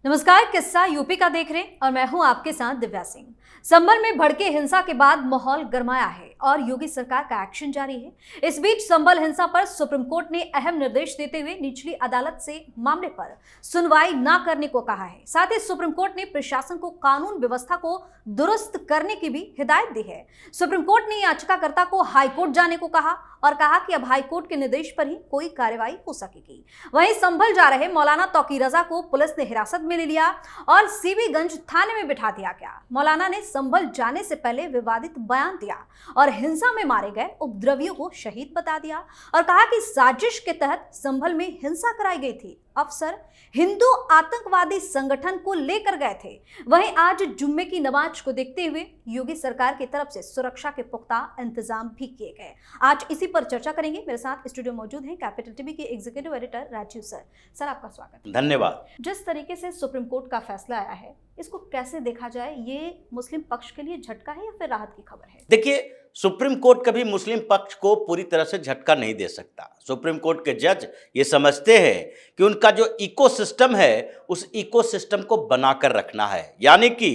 नमस्कार, किस्सा यूपी का देख रहे हैं और मैं हूं आपके साथ दिव्या सिंह। संभल में भड़के हिंसा के बाद माहौल गरमाया है और योगी सरकार का एक्शन जारी है। इस बीच संभल हिंसा पर सुप्रीम कोर्ट ने अहम निर्देश देते हुए निचली अदालत से मामले पर सुनवाई न करने को कहा है। साथ ही सुप्रीम कोर्ट ने प्रशासन को कानून व्यवस्था को दुरुस्त करने की भी हिदायत दी है। सुप्रीम कोर्ट ने याचिकाकर्ता को हाईकोर्ट जाने को कहा और कहा कि अब हाईकोर्ट के निर्देश पर ही कोई कार्रवाई हो सकेगी। वहीं संभल जा रहे मौलाना तौकीर रजा को पुलिस ने हिरासत में ले लिया और सीबीगंज थाने में बिठा दिया गया। मौलाना ने संभल जाने से पहले विवादित बयान दिया और हिंसा में मारे गए उपद्रवियों को शहीद बता दिया और कहा कि साजिश के तहत संभल में हिंसा कराई गई थी। अफसर हिंदू आतंकवादी संगठन को लेकर गए थे। वहीं आज जुम्मे की नमाज को देखते हुए योगी सरकार की तरफ से सुरक्षा के पुख्ता इंतजाम भी किए गए। आज इसी पर चर्चा करेंगे। मेरे साथ स्टूडियो मौजूद हैं कैपिटल टीवी के executive editor Rajiv sir. Sir, आपका स्वागत। धन्यवाद। जिस तरीके से सुप्रीम कोर्ट का फैसला आया है, इसको कैसे देखा जाए? ये मुस्लिम पक्ष के लिए झटका है या फिर राहत की खबर है? देखिए, सुप्रीम कोर्ट कभी मुस्लिम पक्ष को पूरी तरह से झटका नहीं दे सकता। सुप्रीम कोर्ट के जज ये समझते हैं कि उनका जो इकोसिस्टम है उस इकोसिस्टम को बनाकर रखना है। यानी कि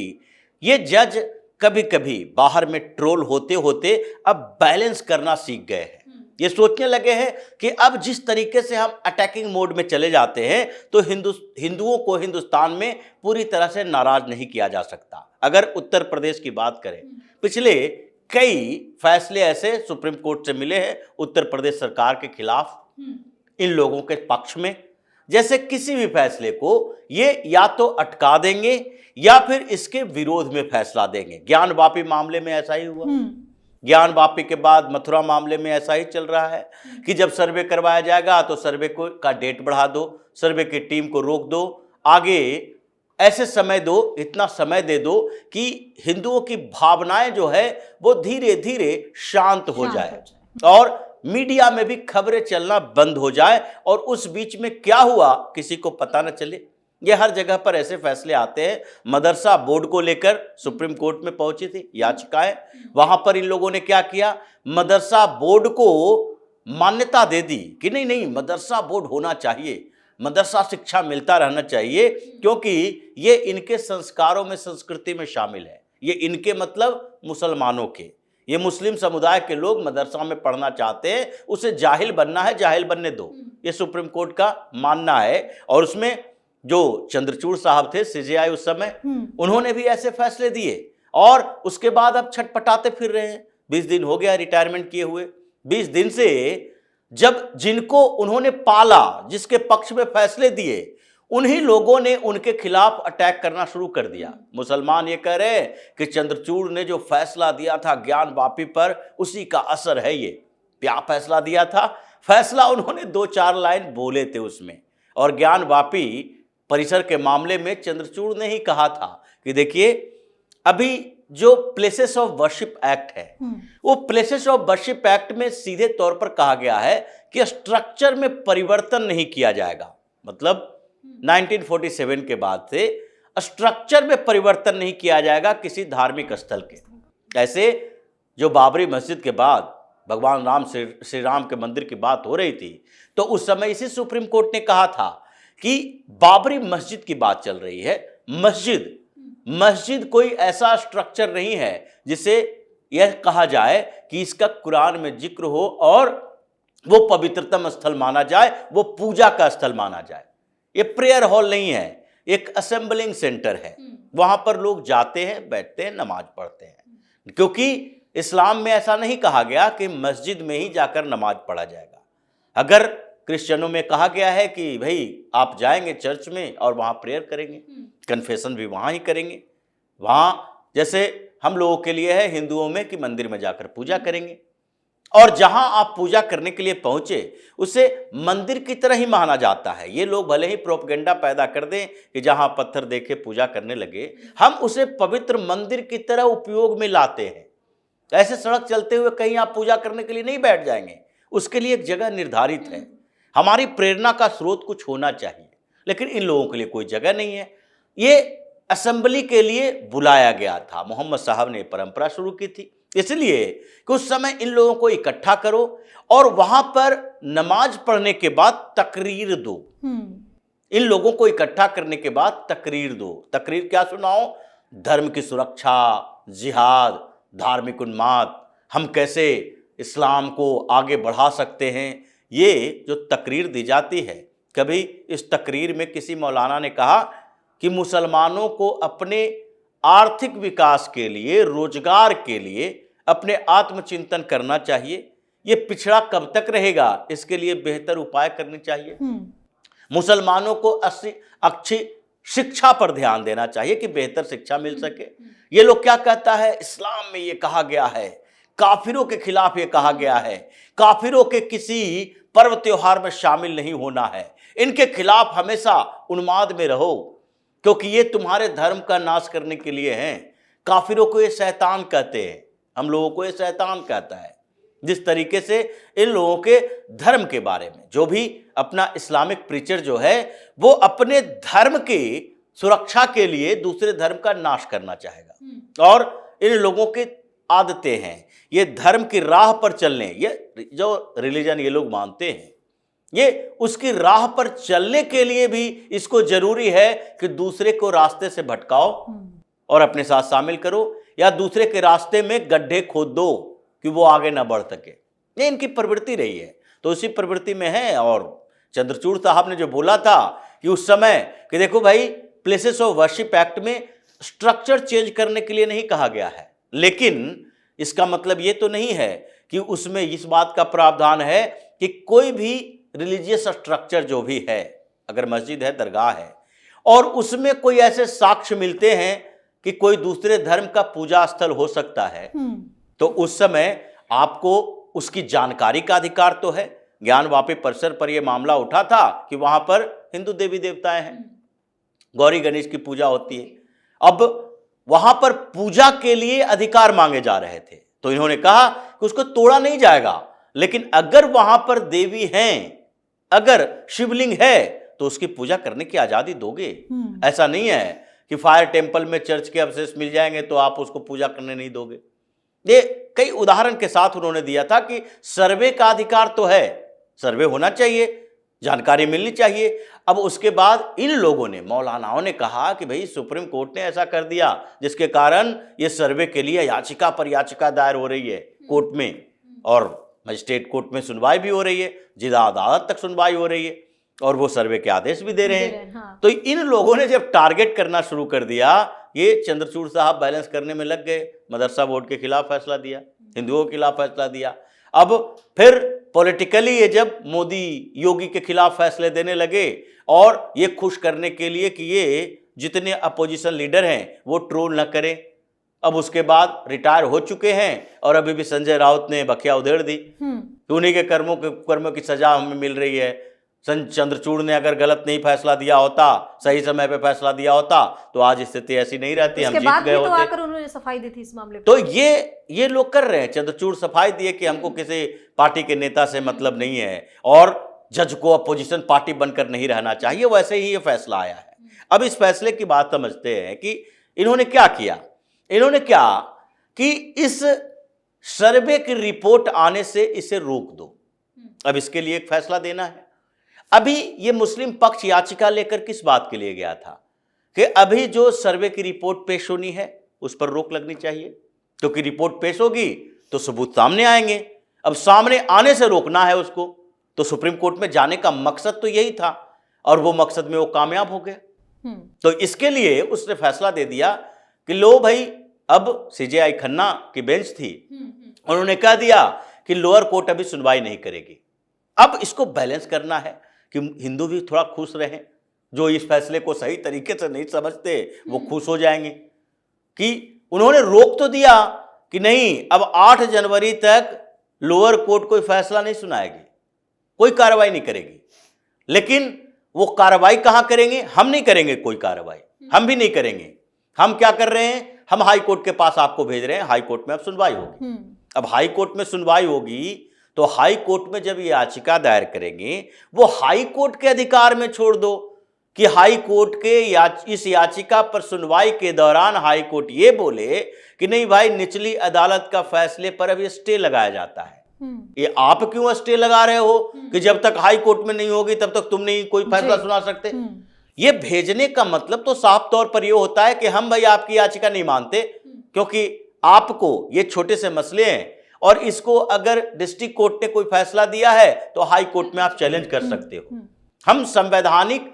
ये जज कभी कभी बाहर में ट्रोल होते होते अब बैलेंस करना सीख गए हैं। ये सोचने लगे हैं कि अब जिस तरीके से हम अटैकिंग मोड में चले जाते हैं तो हिंदुओं को हिंदुस्तान में पूरी तरह से नाराज नहीं किया जा सकता। अगर उत्तर प्रदेश की बात करें, पिछले कई फैसले ऐसे सुप्रीम कोर्ट से मिले हैं उत्तर प्रदेश सरकार के खिलाफ, इन लोगों के पक्ष में। जैसे किसी भी फैसले को ये या तो अटका देंगे या फिर इसके विरोध में फैसला देंगे। ज्ञान वापी मामले में ऐसा ही हुआ। ज्ञान वापी के बाद मथुरा मामले में ऐसा ही चल रहा है कि जब सर्वे करवाया जाएगा तो सर्वे को का डेट बढ़ा दो, सर्वे की टीम को रोक दो, आगे ऐसे समय दो, इतना समय दे दो कि हिंदुओं की भावनाएं जो है वो धीरे धीरे शांत हो जाए और मीडिया में भी खबरें चलना बंद हो जाए और उस बीच में क्या हुआ किसी को पता न चले। ये हर जगह पर ऐसे फैसले आते हैं। मदरसा बोर्ड को लेकर सुप्रीम कोर्ट में पहुंची थी याचिकाएं। वहां पर इन लोगों ने क्या किया, मदरसा बोर्ड को मान्यता दे दी कि नहीं नहीं, मदरसा बोर्ड होना चाहिए, मदरसा शिक्षा मिलता रहना चाहिए, क्योंकि ये इनके संस्कारों में, संस्कृति में शामिल है। ये इनके मतलब मुसलमानों के, ये मुस्लिम समुदाय के लोग मदरसा में पढ़ना चाहते हैं, उसे जाहिल बनना है, जाहिल बनने दो, ये सुप्रीम कोर्ट का मानना है। और उसमें जो चंद्रचूड़ साहब थे सीजेआई उस समय, उन्होंने भी ऐसे फैसले दिए और उसके बाद अब छटपटाते फिर रहे हैं। 20 दिन हो गया रिटायरमेंट किए हुए। 20 दिन से जब जिनको उन्होंने पाला, जिसके पक्ष में फैसले दिए, उन्हीं लोगों ने उनके खिलाफ अटैक करना शुरू कर दिया। मुसलमान ये कह रहे हैं कि चंद्रचूड़ ने जो फैसला दिया था ज्ञान वापी पर, उसी का असर है ये। क्या फैसला दिया था? फैसला उन्होंने 2-4 लाइन बोले थे उसमें, और ज्ञान वापी परिसर के मामले में चंद्रचूड़ ने ही कहा था कि देखिए, अभी जो प्लेसेस ऑफ वर्शिप एक्ट है, वो प्लेसेस ऑफ वर्शिप एक्ट में सीधे तौर पर कहा गया है कि स्ट्रक्चर में परिवर्तन नहीं किया जाएगा। मतलब 1947 के बाद से स्ट्रक्चर में परिवर्तन नहीं किया जाएगा किसी धार्मिक स्थल के। ऐसे जो बाबरी मस्जिद के बाद भगवान राम श्री राम के मंदिर की बात हो रही थी, तो उस समय इसी सुप्रीम कोर्ट ने कहा था कि बाबरी मस्जिद की बात चल रही है। मस्जिद कोई ऐसा स्ट्रक्चर नहीं है जिसे यह कहा जाए कि इसका कुरान में जिक्र हो और वो पवित्रतम स्थल माना जाए, वो पूजा का स्थल माना जाए। ये प्रेयर हॉल नहीं है, एक असेंबलिंग सेंटर है। वहां पर लोग जाते हैं, बैठते हैं, नमाज पढ़ते हैं, क्योंकि इस्लाम में ऐसा नहीं कहा गया कि मस्जिद में ही जाकर नमाज पढ़ा जाएगा। अगर क्रिश्चियनों में कहा गया है कि भाई आप जाएंगे चर्च में और वहाँ प्रेयर करेंगे, कन्फेशन भी वहाँ ही करेंगे। वहाँ जैसे हम लोगों के लिए है हिंदुओं में कि मंदिर में जाकर पूजा करेंगे, और जहाँ आप पूजा करने के लिए पहुँचे उसे मंदिर की तरह ही माना जाता है। ये लोग भले ही प्रोपेगेंडा पैदा कर दें कि जहाँ पत्थर देखे पूजा करने लगे, हम उसे पवित्र मंदिर की तरह उपयोग में लाते हैं। ऐसे सड़क चलते हुए कहीं आप पूजा करने के लिए नहीं बैठ जाएंगे, उसके लिए एक जगह निर्धारित है। हमारी प्रेरणा का स्रोत कुछ होना चाहिए, लेकिन इन लोगों के लिए कोई जगह नहीं है। ये असेंबली के लिए बुलाया गया था, मोहम्मद साहब ने परंपरा शुरू की थी, इसलिए कि उस समय इन लोगों को इकट्ठा करो और वहां पर नमाज पढ़ने के बाद तकरीर दो। इन लोगों को इकट्ठा करने के बाद तकरीर दो। तकरीर क्या सुनाओ? धर्म की सुरक्षा, जिहाद, धार्मिक उन्माद, हम कैसे इस्लाम को आगे बढ़ा सकते हैं, ये जो तकरीर दी जाती है। कभी इस तकरीर में किसी मौलाना ने कहा कि मुसलमानों को अपने आर्थिक विकास के लिए, रोजगार के लिए अपने आत्मचिंतन करना चाहिए। ये पिछड़ा कब तक रहेगा, इसके लिए बेहतर उपाय करने चाहिए। मुसलमानों को अच्छी शिक्षा पर ध्यान देना चाहिए कि बेहतर शिक्षा मिल सके। ये लोग क्या कहता है, इस्लाम में ये कहा गया है, काफिरों के खिलाफ ये कहा गया है, काफिरों के किसी पर्व त्योहार में शामिल नहीं होना है, इनके खिलाफ हमेशा उन्माद में रहो क्योंकि ये तुम्हारे धर्म का नाश करने के लिए हैं। काफिरों को ये शैतान कहते हैं, हम लोगों को ये शैतान कहता है। जिस तरीके से इन लोगों के धर्म के बारे में जो भी अपना इस्लामिक प्रीचर जो है वो अपने धर्म की सुरक्षा के लिए दूसरे धर्म का नाश करना चाहेगा। और इन लोगों की आदतें हैं, ये धर्म की राह पर चलने, ये जो रिलीजन ये लोग मानते हैं, ये उसकी राह पर चलने के लिए भी इसको जरूरी है कि दूसरे को रास्ते से भटकाओ और अपने साथ शामिल करो, या दूसरे के रास्ते में गड्ढे खोद दो कि वो आगे ना बढ़ सके। ये इनकी प्रवृत्ति रही है, तो उसी प्रवृत्ति में है। और चंद्रचूड़ साहब ने जो बोला था कि उस समय कि देखो भाई, प्लेसेस ऑफ वर्शिप एक्ट में स्ट्रक्चर चेंज करने के लिए नहीं कहा गया है, लेकिन इसका मतलब ये तो नहीं है कि उसमें इस बात का प्रावधान है कि कोई भी रिलीजियस स्ट्रक्चर जो भी है, अगर मस्जिद है, दरगाह है, और उसमें कोई ऐसे साक्ष्य मिलते हैं कि कोई दूसरे धर्म का पूजा स्थल हो सकता है, तो उस समय आपको उसकी जानकारी का अधिकार तो है। ज्ञानवापी परिसर पर यह मामला उठा था कि वहां पर हिंदू देवी देवताएं हैं, गौरी गणेश की पूजा होती है। अब वहां पर पूजा के लिए अधिकार मांगे जा रहे थे, तो इन्होंने कहा कि उसको तोड़ा नहीं जाएगा, लेकिन अगर वहां पर देवी हैं, अगर शिवलिंग है, तो उसकी पूजा करने की आजादी दोगे। ऐसा नहीं है कि फायर टेम्पल में चर्च के अवशेष मिल जाएंगे तो आप उसको पूजा करने नहीं दोगे। ये कई उदाहरण के साथ उन्होंने दिया था कि सर्वे का अधिकार तो है, सर्वे होना चाहिए, जानकारी मिलनी चाहिए। अब उसके बाद इन लोगों ने, मौलानाओं ने कहा कि भाई सुप्रीम कोर्ट ने ऐसा कर दिया जिसके कारण ये सर्वे के लिए याचिका पर याचिका दायर हो रही है कोर्ट में, और मजिस्ट्रेट कोर्ट में सुनवाई भी हो रही है, जिला अदालत तक सुनवाई हो रही है, और वो सर्वे के आदेश भी दे रहे हैं। हाँ। तो इन लोगों ने जब टारगेट करना शुरू कर दिया, ये चंद्रचूड़ साहब बैलेंस करने में लग गए। मदरसा बोर्ड के खिलाफ फैसला दिया, हिंदुओं के खिलाफ फैसला दिया। अब फिर पॉलिटिकली ये जब मोदी योगी के खिलाफ फैसले देने लगे, और ये खुश करने के लिए कि ये जितने अपोजिशन लीडर हैं वो ट्रोल न करें। अब उसके बाद रिटायर हो चुके हैं, और अभी भी संजय राउत ने बखिया उधेड़ दी कि उन्हीं के कर्मों की सजा हमें मिल रही है। चंद्रचूड़ ने अगर गलत नहीं फैसला दिया होता, सही समय पे फैसला दिया होता, तो आज स्थिति ऐसी नहीं रहती, हम जीत गए होते। तो आकर उन्होंने सफाई दी थी इस मामले पर। तो ये लोग कर रहे हैं, चंद्रचूड़ सफाई दिए कि हमको किसी पार्टी के नेता से मतलब नहीं है, और जज को अपोजिशन पार्टी बनकर नहीं रहना चाहिए। वैसे ही ये फैसला आया है। अब इस फैसले की बात समझते हैं कि इन्होंने क्या किया। इन्होंने क्या कि इस सर्वे की रिपोर्ट आने से इसे रोक दो। अब इसके लिए एक फैसला देना है। अभी ये मुस्लिम पक्ष याचिका लेकर किस बात के लिए गया था कि अभी जो सर्वे की रिपोर्ट पेश होनी है उस पर रोक लगनी चाहिए, क्योंकि रिपोर्ट पेश होगी तो सबूत सामने आएंगे। अब सामने आने से रोकना है उसको, तो सुप्रीम कोर्ट में जाने का मकसद तो यही था, और वो मकसद में वो कामयाब हो गया। तो इसके लिए उसने फैसला दे दिया कि लो भाई, अब सीजेआई खन्ना की बेंच थी, उन्होंने कह दिया कि लोअर कोर्ट अभी सुनवाई नहीं करेगी। अब इसको बैलेंस करना है कि हिंदू भी थोड़ा खुश रहें, जो इस फैसले को सही तरीके से नहीं समझते वो खुश हो जाएंगे कि उन्होंने रोक तो दिया कि नहीं, अब 8 जनवरी तक लोअर कोर्ट कोई फैसला नहीं सुनाएगी, कोई कार्रवाई नहीं करेगी। लेकिन वो कार्रवाई कहां करेंगे? हम नहीं करेंगे कोई कार्रवाई, हम भी नहीं करेंगे। हम क्या कर रहे हैं? हम हाई कोर्ट के पास आपको भेज रहे हैं, हाई कोर्ट में अब सुनवाई होगी। अब हाई कोर्ट में सुनवाई होगी तो हाई कोर्ट में जब ये याचिका दायर करेंगे, वो हाई कोर्ट के अधिकार में छोड़ दो कि हाई कोर्ट के इस याचिका पर सुनवाई के दौरान हाई कोर्ट ये बोले कि नहीं भाई, निचली अदालत का फैसले पर अब ये स्टे लगाया जाता है। ये आप क्यों स्टे लगा रहे हो कि जब तक हाई कोर्ट में नहीं होगी तब तक तुम नहीं कोई फैसला सुना सकते? ये भेजने का मतलब तो साफ तौर पर ये होता है कि हम भाई आपकी याचिका नहीं मानते, क्योंकि आपको ये छोटे से मसले हैं और इसको अगर डिस्ट्रिक्ट कोर्ट ने कोई फैसला दिया है तो हाई कोर्ट में आप चैलेंज कर सकते हो। हम संवैधानिक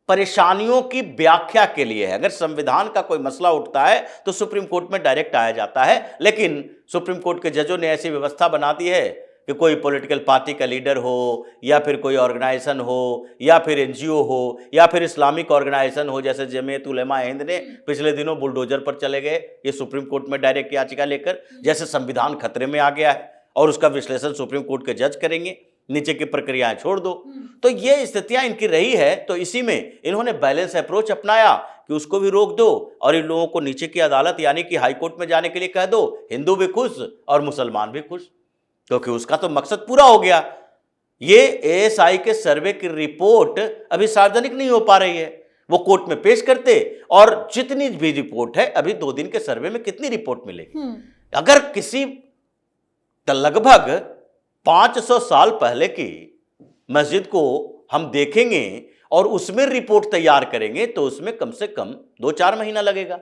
परेशानियों की व्याख्या के लिए है, अगर संविधान का कोई मसला उठता है तो सुप्रीम कोर्ट में डायरेक्ट आया जाता है, लेकिन सुप्रीम कोर्ट के जजों ने ऐसी व्यवस्था बना दी है कि कोई पॉलिटिकल पार्टी का लीडर हो या फिर कोई ऑर्गेनाइजेशन हो या फिर एनजीओ हो या फिर इस्लामिक ऑर्गेनाइजेशन हो, जैसे जमीयत उलेमा हिंद ने पिछले दिनों बुलडोजर पर चले गए ये सुप्रीम कोर्ट में डायरेक्ट याचिका लेकर, जैसे संविधान खतरे में आ गया है और उसका विश्लेषण सुप्रीम कोर्ट के जज करेंगे, नीचे की प्रक्रियाएं छोड़ दो। तो ये स्थितियां इनकी रही है, तो इसी में इन्होंने बैलेंस अप्रोच अपनाया कि उसको भी रोक दो और इन लोगों को नीचे की अदालत यानी कि हाई कोर्ट में जाने के लिए कह दो, हिंदू भी खुश और मुसलमान भी खुश, क्योंकि उसका तो मकसद पूरा हो गया। ये एएसआई के सर्वे की रिपोर्ट अभी सार्वजनिक नहीं हो पा रही है, वो कोर्ट में पेश करते और जितनी भी रिपोर्ट है, अभी 2 दिन के सर्वे में कितनी रिपोर्ट मिलेगी? अगर किसी लगभग 500 साल पहले की मस्जिद को हम देखेंगे और उसमें रिपोर्ट तैयार करेंगे तो उसमें कम से कम 2-4 महीना लगेगा।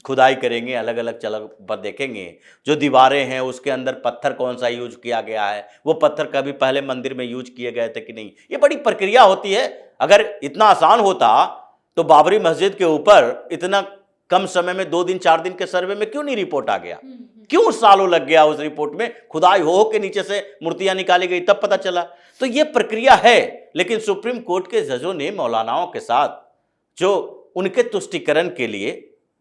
खुदाई करेंगे, अलग अलग जगह पर देखेंगे, जो दीवारें हैं उसके अंदर पत्थर कौन सा यूज किया गया है, वो पत्थर कभी पहले मंदिर में यूज किए गए थे कि नहीं, ये बड़ी प्रक्रिया होती है। अगर इतना आसान होता तो बाबरी मस्जिद के ऊपर इतना कम समय में 2 दिन 4 दिन के सर्वे में क्यों नहीं रिपोर्ट आ गया? क्यों सालों लग गया उस रिपोर्ट में? खुदाई हो के नीचे से मूर्तियां निकाली गई तब पता चला। तो ये प्रक्रिया है, लेकिन सुप्रीम कोर्ट के जजों ने मौलानाओं के साथ जो उनके तुष्टीकरण के लिए,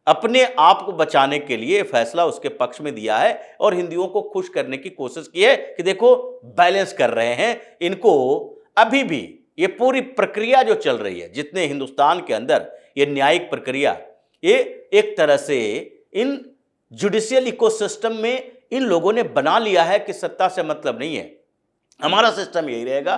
अपने आप को बचाने के लिए फैसला उसके पक्ष में दिया है और हिंदुओं को खुश करने की कोशिश की है कि देखो बैलेंस कर रहे हैं इनको। अभी भी ये पूरी प्रक्रिया जो चल रही है, जितने हिंदुस्तान के अंदर ये न्यायिक प्रक्रिया, ये एक तरह से इन जुडिशियल इकोसिस्टम में इन लोगों ने बना लिया है कि सत्ता से मतलब नहीं है, हमारा सिस्टम यही रहेगा।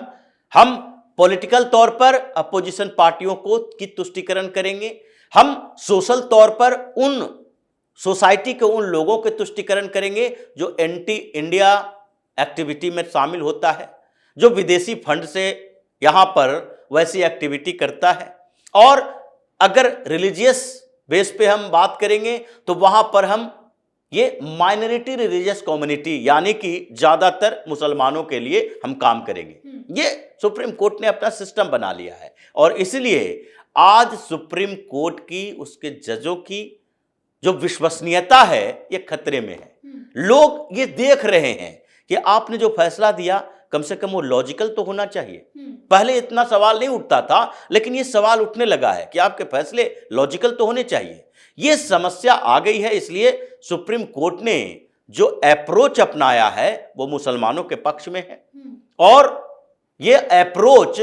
हम पॉलिटिकल तौर पर अपोजिशन पार्टियों को की तुष्टीकरण करेंगे, हम सोशल तौर पर उन सोसाइटी के उन लोगों के तुष्टीकरण करेंगे जो एंटी इंडिया एक्टिविटी में शामिल होता है, जो विदेशी फंड से यहां पर वैसी एक्टिविटी करता है। और अगर रिलीजियस बेस पे हम बात करेंगे तो वहां पर हम ये माइनॉरिटी रिलीजियस कम्युनिटी यानी कि ज्यादातर मुसलमानों के लिए हम काम करेंगे। ये सुप्रीम कोर्ट ने अपना सिस्टम बना लिया है और इसलिए आज सुप्रीम कोर्ट की, उसके जजों की जो विश्वसनीयता है ये खतरे में है। लोग ये देख रहे हैं कि आपने जो फैसला दिया कम से कम वो लॉजिकल तो होना चाहिए। पहले इतना सवाल नहीं उठता था, लेकिन ये सवाल उठने लगा है कि आपके फैसले लॉजिकल तो होने चाहिए। ये समस्या आ गई है, इसलिए सुप्रीम कोर्ट ने जो अप्रोच अपनाया है वो मुसलमानों के पक्ष में है और ये अप्रोच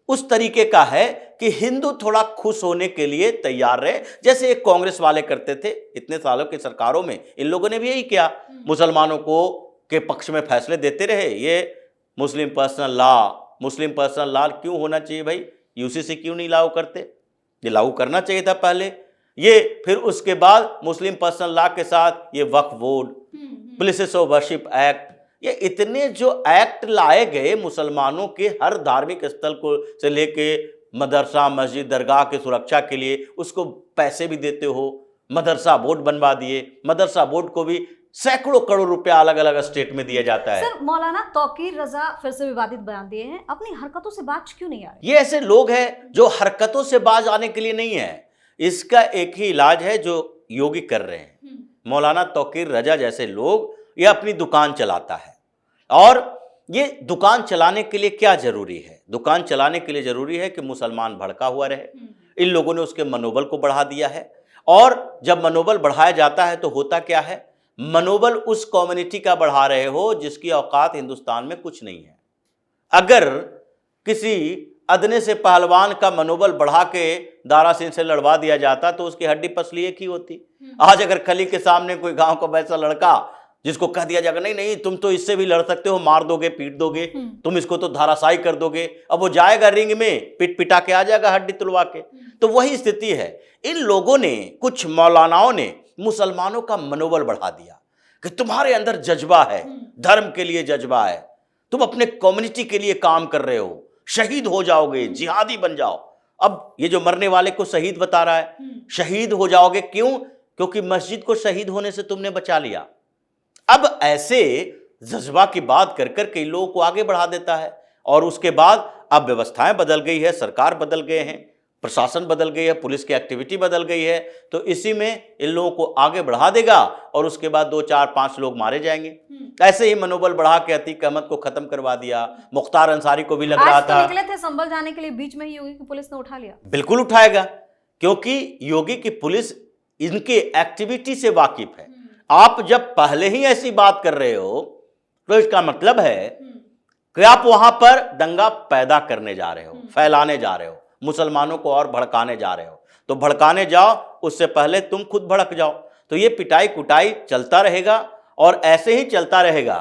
उस तरीके का है कि हिंदू थोड़ा खुश होने के लिए तैयार रहे, जैसे एक कांग्रेस वाले करते थे इतने सालों की सरकारों में। इन लोगों ने भी यही किया, मुसलमानों को के पक्ष में फैसले देते रहे। ये मुस्लिम पर्सनल लॉ क्यों होना चाहिए भाई? यूसीसी क्यों नहीं लागू करते? ये लागू करना चाहिए था पहले। ये फिर उसके बाद मुस्लिम पर्सनल लॉ के साथ ये Waqf board, places of worship act, ये इतने जो एक्ट लाए गए मुसलमानों के हर धार्मिक स्थल को से लेके मदरसा, मस्जिद, दरगाह की सुरक्षा के लिए उसको पैसे भी देते हो। मदरसा बोर्ड बनवा दिए, मदरसा बोर्ड को भी सैकड़ों करोड़ रुपया अलग अलग स्टेट में दिया जाता है। सर, मौलाना तौकीर रजा फिर से विवादित बयान दिए हैं, अपनी हरकतों से बाज क्यों नहीं आ रहे? ये ऐसे लोग हैं जो हरकतों से बाज आने के लिए नहीं है, इसका एक ही इलाज है जो योगी कर रहे हैं। मौलाना तौकीर रजा जैसे लोग, ये अपनी दुकान चलाता है और ये दुकान चलाने के लिए क्या जरूरी है? दुकान चलाने के लिए जरूरी है कि मुसलमान भड़का हुआ रहे। इन लोगों ने उसके मनोबल को बढ़ा दिया है और जब मनोबल बढ़ाया जाता है तो होता क्या है? मनोबल उस कम्युनिटी का बढ़ा रहे हो जिसकी औकात हिंदुस्तान में कुछ नहीं है। अगर किसी अदने से पहलवान का मनोबल बढ़ा के दारा सिंह से लड़वा दिया जाता तो उसकी हड्डी पसली एक ही होती। आज अगर खली के सामने कोई गांव का वैसा लड़का जिसको कह दिया जाएगा नहीं नहीं तुम तो इससे भी लड़ सकते हो, मार दोगे, पीट दोगे, तुम इसको तो धाराशायी कर दोगे, अब वो जाएगा रिंग में, पिट पिटा के आ जाएगा हड्डी तुलवा के। तो वही स्थिति है। इन लोगों ने, कुछ मौलानाओं ने मुसलमानों का मनोबल बढ़ा दिया कि तुम्हारे अंदर जज्बा है, धर्म के लिए जज्बा है, तुम अपने कम्युनिटी के लिए काम कर रहे हो, शहीद हो जाओगे, जिहादी बन जाओ। अब ये जो मरने वाले को शहीद बता रहा है, शहीद हो जाओगे, क्यों? क्योंकि मस्जिद को शहीद होने से तुमने बचा लिया। अब ऐसे जज्बा की बात कर कर कई लोगों को आगे बढ़ा देता है, और उसके बाद अब व्यवस्थाएं बदल गई है, सरकार बदल गए हैं, प्रशासन बदल गई है, पुलिस की एक्टिविटी बदल गई है, तो इसी में इन लोगों को आगे बढ़ा देगा और उसके बाद 2 4 5 लोग मारे जाएंगे। ऐसे ही मनोबल बढ़ा के अतीक अहमद को खत्म करवा दिया, मुख्तार अंसारी को भी लग रहा आज तो था निकले थे संभल जाने के लिए, बीच में ही योगी की पुलिस ने उठा लिया। बिल्कुल उठाएगा, क्योंकि योगी की पुलिस इनके एक्टिविटी से वाकिफ है। आप जब पहले ही ऐसी बात कर रहे हो तो इसका मतलब है कि आप वहां पर दंगा पैदा करने जा रहे हो, फैलाने जा रहे हो, मुसलमानों को और भड़काने जा रहे हो। तो भड़काने जाओ, उससे पहले तुम खुद भड़क जाओ। तो ये पिटाई कुटाई चलता रहेगा, और ऐसे ही चलता रहेगा,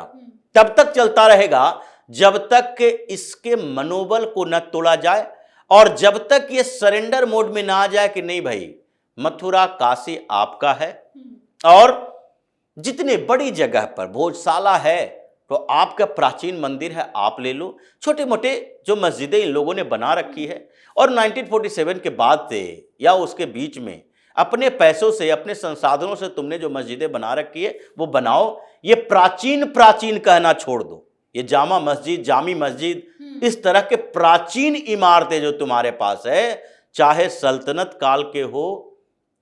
तब तक चलता रहेगा जब तक कि इसके मनोबल को न तोड़ा जाए, और जब तक ये सरेंडर मोड में ना आ जाए कि नहीं भाई, मथुरा काशी आपका है, और जितने बड़ी जगह पर भोजशाला है तो आपका प्राचीन मंदिर है, आप ले लो। छोटे मोटे जो मस्जिदें इन लोगों ने बना रखी है, और 1947 के बाद से या उसके बीच में अपने पैसों से, अपने संसाधनों से तुमने जो मस्जिदें बना रखी है वो बनाओ। ये प्राचीन प्राचीन कहना छोड़ दो, ये जामा मस्जिद, जामी मस्जिद, इस तरह के प्राचीन इमारतें जो तुम्हारे पास है, चाहे सल्तनत काल के हो,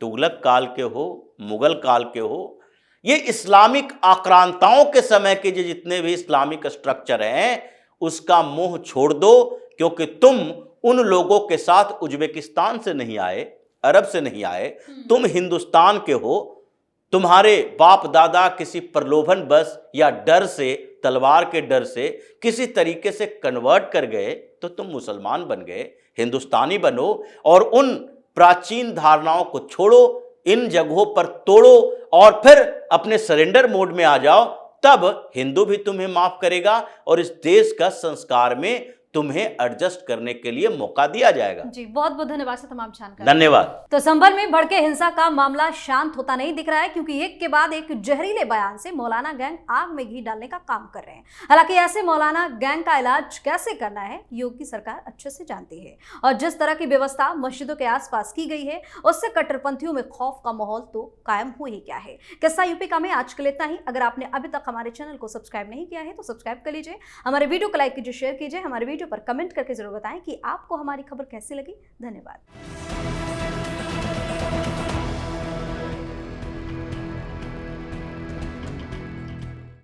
तुगलक काल के हो, मुगल काल के हो, ये इस्लामिक आक्रांताओं के समय के जो जितने भी इस्लामिक स्ट्रक्चर हैं, उसका मोह छोड़ दो। क्योंकि तुम उन लोगों के साथ उज्बेकिस्तान से नहीं आए, अरब से नहीं आए, तुम हिंदुस्तान के हो। तुम्हारे बाप दादा किसी प्रलोभन बस या डर से, तलवार के डर से किसी तरीके से कन्वर्ट कर गए, तो तुम मुसलमान बन गए, हिंदुस्तानी बनो, और उन प्राचीन धारणाओं को छोड़ो, इन जगहों पर तोड़ो, और फिर अपने सरेंडर मोड में आ जाओ। तब हिंदू भी तुम्हें माफ करेगा, और इस देश का संस्कार में तुम्हें एडजस्ट करने के लिए मौका दिया जाएगा। जी, बहुत बहुत धन्यवाद सर तमाम जानकारी। धन्यवाद। तो संभल में भड़के हिंसा का मामला शांत होता नहीं दिख रहा है, क्योंकि एक के बाद एक जहरीले बयान से मौलाना गैंग आग में घी डालने का काम कर रहे हैं। हालांकि ऐसे मौलाना गैंग का इलाज कैसे करना है योगी सरकार अच्छे से जानती है, और जिस तरह की व्यवस्था मस्जिदों के आसपास की गई है, उससे कट्टरपंथियों में खौफ का माहौल तो कायम हो ही क्या है। किस्सा यूपी का में आज के लिए इतना ही। अगर आपने अभी तक हमारे चैनल को सब्सक्राइब नहीं किया है तो सब्सक्राइब कर लीजिए, हमारे वीडियो को लाइक कीजिए, शेयर कीजिए, हमारे वीडियो पर कमेंट करके जरूर बताएं कि आपको हमारी खबर कैसी लगी। धन्यवाद।